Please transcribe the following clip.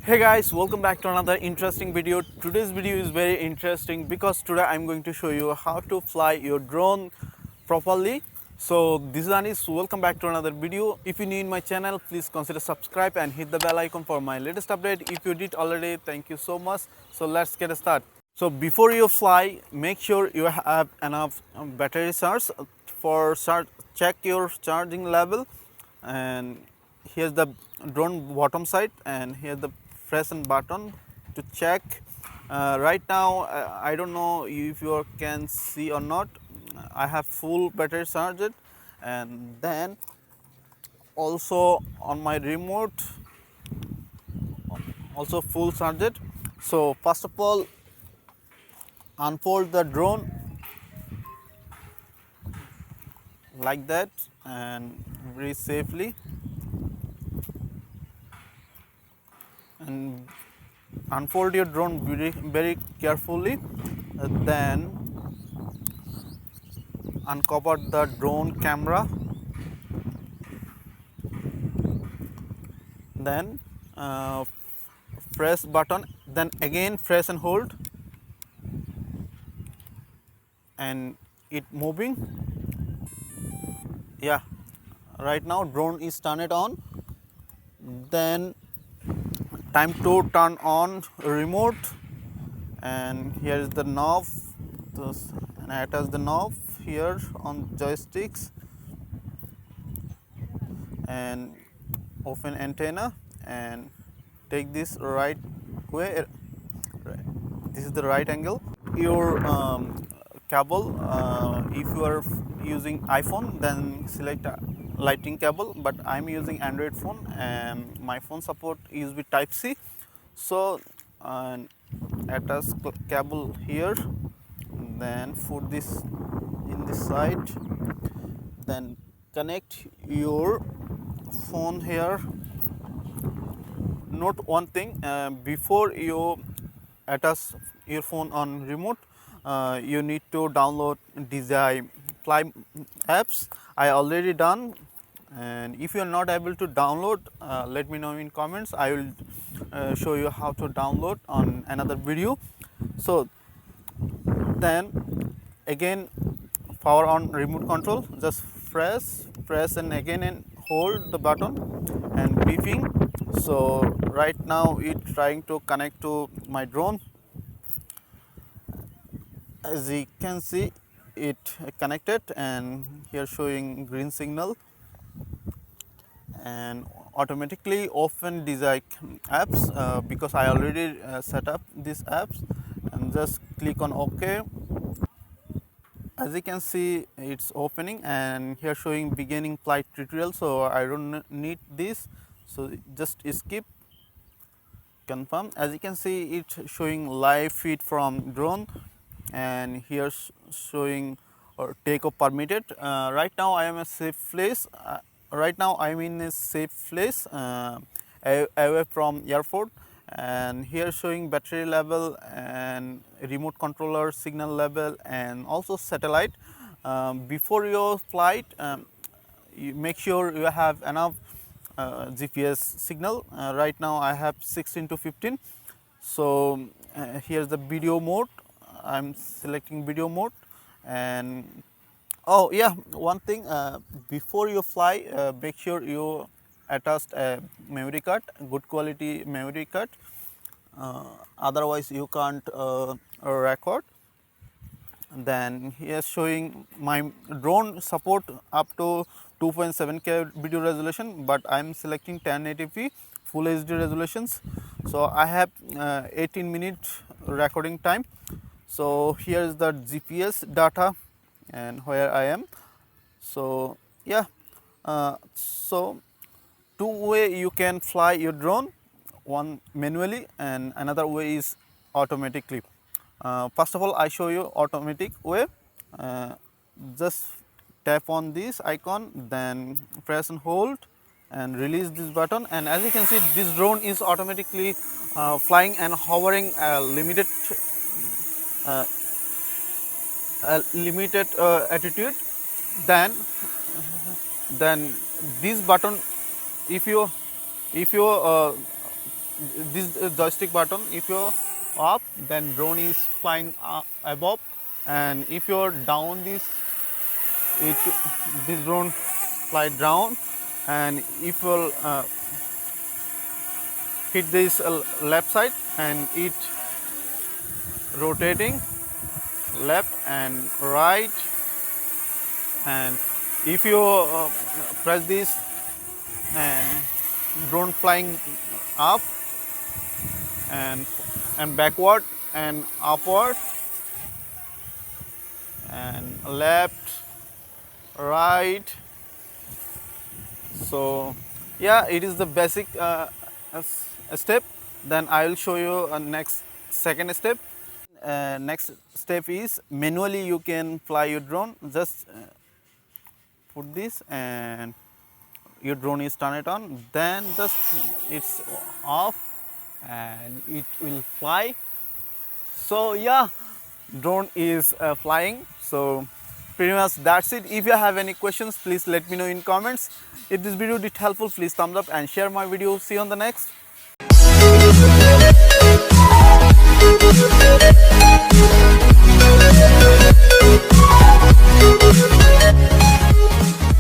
Hey guys, welcome back to another interesting video. Today's video is very interesting because today I'm going to show you how to fly your drone properly. So this is Anis, welcome back to another video. If you're new in my channel, please consider subscribe and hit the bell icon for my latest update. If you did already, thank you so much. So let's get started. So before you fly, make sure you have enough battery charge. Check your charging level, and here's the drone bottom side, and here's the press and button to check. Right now, I don't know if you can see or not. I have full battery charged, and then also on my remote also full charged. So first of all, unfold the drone like that and very safely, and unfold your drone very carefully. Then uncover the drone camera, then press button, then again press and hold, and it moving. Yeah, right now drone is turned on. Then time to turn on remote, and here is the knob, and I attach the knob here on joysticks and open antenna and take this right way. This is the right angle. Your cable, if you are using iPhone, then select lightning cable, but I'm using Android phone and my phone support is with type C. So attach cable here, then put this in this side, then connect your phone here. Note one thing, before you attach your phone on remote, you need to download DJI Fly apps. I already done, and if you are not able to download, let me know in comments. I will show you how to download on another video. So then again, power on remote control, just press and again and hold the button and beeping. So right now it's trying to connect to my drone. As you can see, it connected, and here showing green signal, and automatically open DJI apps because I already set up these apps, and just click on OK. As you can see, it's opening, and here showing beginning flight tutorial, so I don't need this, so just skip, confirm. As you can see, it's showing live feed from drone, and here showing or takeoff permitted. Right now I am a safe place. Right now I'm in a safe place away from airport, and here showing battery level and remote controller signal level and also satellite. Before your flight, you make sure you have enough GPS signal. Right now I have 16 to 15. So here's the video mode. I'm selecting video mode, and oh yeah, one thing, before you fly, make sure you attach a memory card, good quality memory card, otherwise you can't record. Then here showing my drone support up to 2.7K video resolution, but I'm selecting 1080p full HD resolutions. So I have 18-minute recording time. So here is the GPS data and where I am. So yeah, so two way you can fly your drone, one manually and another way is automatically. First of all, I show you automatic way. Just tap on this icon, then press and hold and release this button, and as you can see, this drone is automatically flying and hovering uh, limited attitude. Then this button, if you this joystick button. If you're up, then drone is flying above, and if you're down, it this drone fly down, and if you'll hit this left side, and it rotating left and right, and if you press this, and drone flying up and backward and upward and left, right. So yeah, it is the basic step. Then I will show you a second step. Next step is manually you can fly your drone. Just put this, and your drone is turn it on, then just it's off and it will fly. So yeah, drone is flying. So pretty much that's it. If you have any questions, please let me know in comments. If this video did helpful, please thumbs up and share my video. See you on the next.